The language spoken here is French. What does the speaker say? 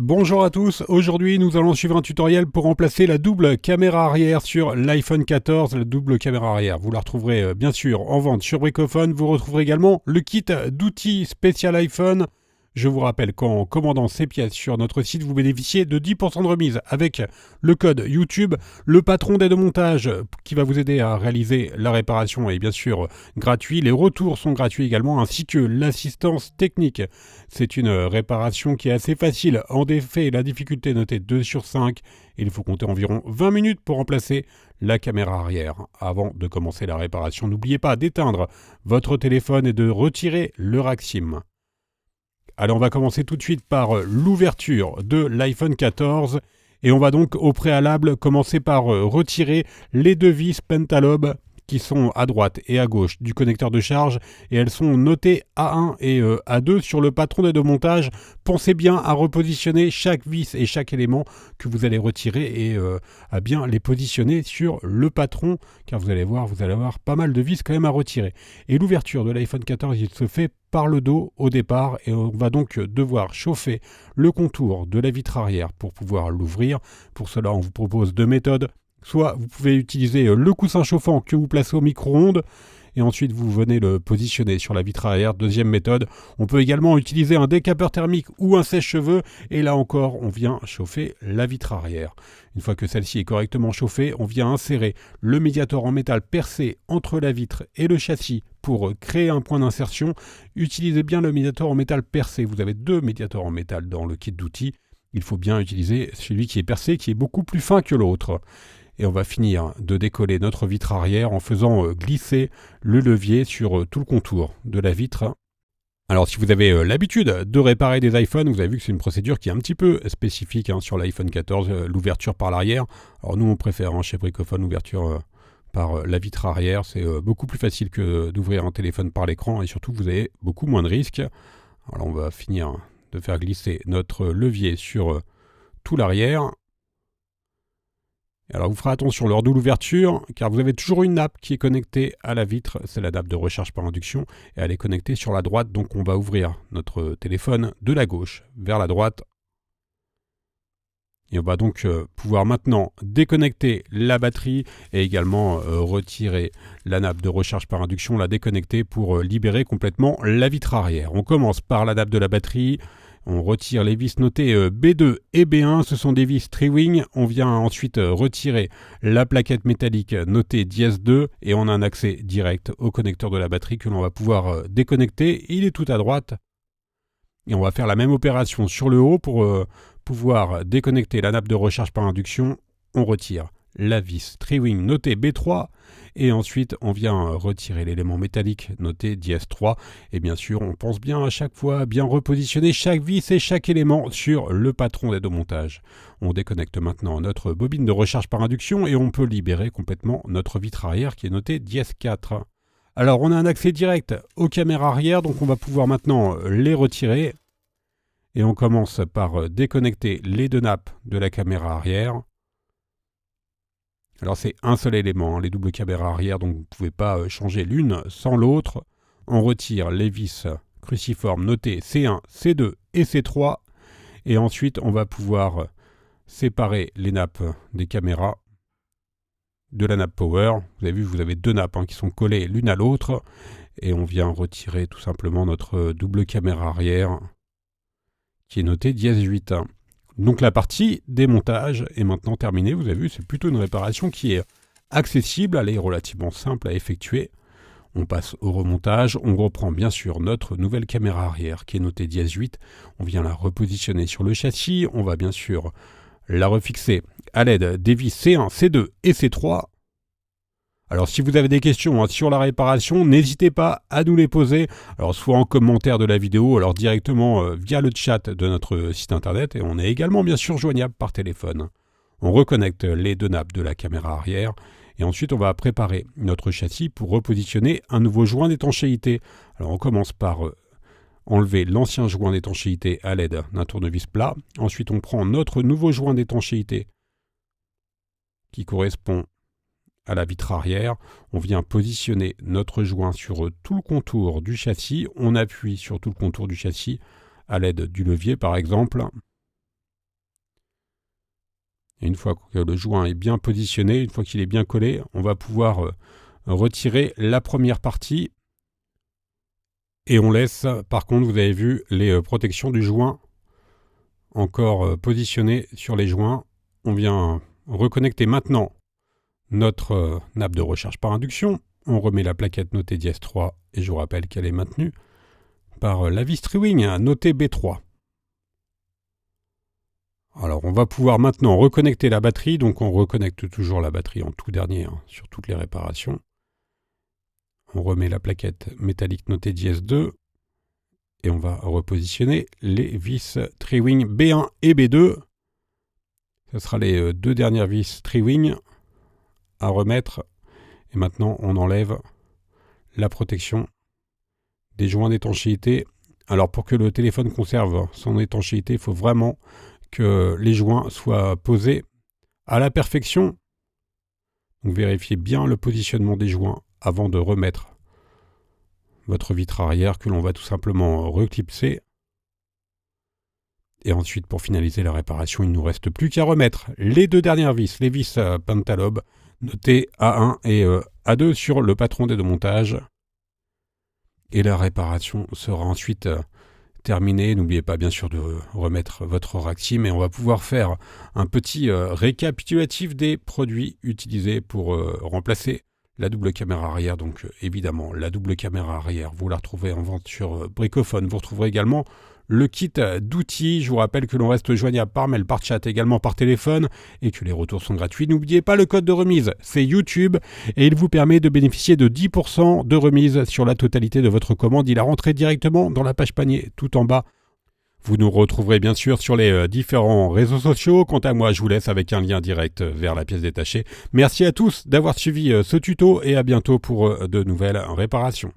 Bonjour à tous, aujourd'hui nous allons suivre un tutoriel pour remplacer la double caméra arrière sur l'iPhone 14, la double caméra arrière. Vous la retrouverez bien sûr en vente sur Bricophone, vous retrouverez également le kit d'outils spécial iPhone. Je vous rappelle qu'en commandant ces pièces sur notre site, vous bénéficiez de 10% de remise avec le code YouTube. Le patron d'aide au montage qui va vous aider à réaliser la réparation est bien sûr gratuit. Les retours sont gratuits également, ainsi que l'assistance technique. C'est une réparation qui est assez facile. En effet, la difficulté est notée 2 sur 5. Il faut compter environ 20 minutes pour remplacer la caméra arrière. Avant de commencer la réparation, n'oubliez pas d'éteindre votre téléphone et de retirer le rack SIM. Alors on va commencer tout de suite par l'ouverture de l'iPhone 14 et on va donc au préalable commencer par retirer les deux vis Pentalobe qui sont à droite et à gauche du connecteur de charge et elles sont notées A1 et A2 sur le patron d'aide au montage. Pensez bien à repositionner chaque vis et chaque élément que vous allez retirer et à bien les positionner sur le patron car vous allez avoir pas mal de vis quand même à retirer. Et l'ouverture de l'iPhone 14 il se fait par le dos au départ et on va donc devoir chauffer le contour de la vitre arrière pour pouvoir l'ouvrir. Pour cela on vous propose deux méthodes. Soit vous pouvez utiliser le coussin chauffant que vous placez au micro-ondes et ensuite vous venez le positionner sur la vitre arrière. Deuxième méthode, on peut également utiliser un décapeur thermique ou un sèche-cheveux et là encore on vient chauffer la vitre arrière. Une fois que celle-ci est correctement chauffée, on vient insérer le médiator en métal percé entre la vitre et le châssis pour créer un point d'insertion. Utilisez bien le médiator en métal percé, vous avez deux médiators en métal dans le kit d'outils. Il faut bien utiliser celui qui est percé qui est beaucoup plus fin que l'autre. Et on va finir de décoller notre vitre arrière en faisant glisser le levier sur tout le contour de la vitre. Alors si vous avez l'habitude de réparer des iPhones, vous avez vu que c'est une procédure qui est un petit peu spécifique sur l'iPhone 14, l'ouverture par l'arrière. Alors nous on préfère chez Bricophone l'ouverture par la vitre arrière, c'est beaucoup plus facile que d'ouvrir un téléphone par l'écran et surtout vous avez beaucoup moins de risques. Alors on va finir de faire glisser notre levier sur tout l'arrière. Alors vous ferez attention lors de l'ouverture car vous avez toujours une nappe qui est connectée à la vitre, c'est la nappe de recharge par induction et elle est connectée sur la droite donc on va ouvrir notre téléphone de la gauche vers la droite et on va donc pouvoir maintenant déconnecter la batterie et également retirer la nappe de recharge par induction, la déconnecter pour libérer complètement la vitre arrière. On commence par la nappe de la batterie. On retire les vis notées B2 et B1, ce sont des vis Triwing. On vient ensuite retirer la plaquette métallique notée dièse 2 et on a un accès direct au connecteur de la batterie que l'on va pouvoir déconnecter. Il est tout à droite. Et on va faire la même opération sur le haut pour pouvoir déconnecter la nappe de recharge par induction. On retire la vis Triwing notée B3 et ensuite on vient retirer l'élément métallique noté dièse 3 et bien sûr on pense bien à chaque fois bien repositionner chaque vis et chaque élément sur le patron d'aide au montage. On déconnecte maintenant notre bobine de recharge par induction et on peut libérer complètement notre vitre arrière qui est notée dièse 4. Alors on a un accès direct aux caméras arrière donc on va pouvoir maintenant les retirer et on commence par déconnecter les deux nappes de la caméra arrière. Alors c'est un seul élément, les doubles caméras arrière, donc vous ne pouvez pas changer l'une sans l'autre. On retire les vis cruciformes notées C1, C2 et C3. Et ensuite on va pouvoir séparer les nappes des caméras de la nappe power. Vous avez vu, vous avez deux nappes qui sont collées l'une à l'autre. Et on vient retirer tout simplement notre double caméra arrière qui est notée dièse 8. Donc la partie démontage est maintenant terminée. Vous avez vu, c'est plutôt une réparation qui est accessible, elle est relativement simple à effectuer. On passe au remontage, on reprend bien sûr notre nouvelle caméra arrière qui est notée dièse 8. On vient la repositionner sur le châssis, on va bien sûr la refixer à l'aide des vis C1, C2 et C3. Alors si vous avez des questions sur la réparation, n'hésitez pas à nous les poser, alors soit en commentaire de la vidéo, alors directement via le chat de notre site internet, et on est également bien sûr joignable par téléphone. On reconnecte les deux nappes de la caméra arrière, et ensuite on va préparer notre châssis pour repositionner un nouveau joint d'étanchéité. Alors on commence par enlever l'ancien joint d'étanchéité à l'aide d'un tournevis plat, ensuite on prend notre nouveau joint d'étanchéité qui correspond à la vitre arrière, on vient positionner notre joint sur tout le contour du châssis, on appuie sur tout le contour du châssis à l'aide du levier par exemple, Et une fois que le joint est bien positionné, une fois qu'il est bien collé, on va pouvoir retirer la première partie. Et on laisse, par contre, vous avez vu, les protections du joint encore positionnées sur les joints. On vient reconnecter maintenant notre nappe de recharge par induction. On remet la plaquette notée dièse 3 et je vous rappelle qu'elle est maintenue par la vis Triwing notée B3. Alors on va pouvoir maintenant reconnecter la batterie, donc on reconnecte toujours la batterie en tout dernier sur toutes les réparations. On remet la plaquette métallique notée dièse 2 et on va repositionner les vis Triwing B1 et B2. Ce sera les deux dernières vis Triwing à remettre. Et maintenant on enlève la protection des joints d'étanchéité. Alors pour que le téléphone conserve son étanchéité, il faut vraiment que les joints soient posés à la perfection. Donc vérifiez bien le positionnement des joints avant de remettre votre vitre arrière que l'on va tout simplement reclipser. Et ensuite, pour finaliser la réparation, il ne nous reste plus qu'à remettre les deux dernières vis, les vis Pentalobe, notées A1 et A2 sur le patron des deux montages. Et la réparation sera ensuite terminée. N'oubliez pas bien sûr de remettre votre Ractim et on va pouvoir faire un petit récapitulatif des produits utilisés pour remplacer la double caméra arrière. Donc évidemment, la double caméra arrière, vous la retrouvez en vente sur Bricophone. Vous retrouverez également le kit d'outils. Je vous rappelle que l'on reste joignable par mail, par chat, également par téléphone et que les retours sont gratuits. N'oubliez pas le code de remise, c'est YouTube et il vous permet de bénéficier de 10% de remise sur la totalité de votre commande. Il a rentré directement dans la page panier tout en bas. Vous nous retrouverez bien sûr sur les différents réseaux sociaux. Quant à moi, je vous laisse avec un lien direct vers la pièce détachée. Merci à tous d'avoir suivi ce tuto et à bientôt pour de nouvelles réparations.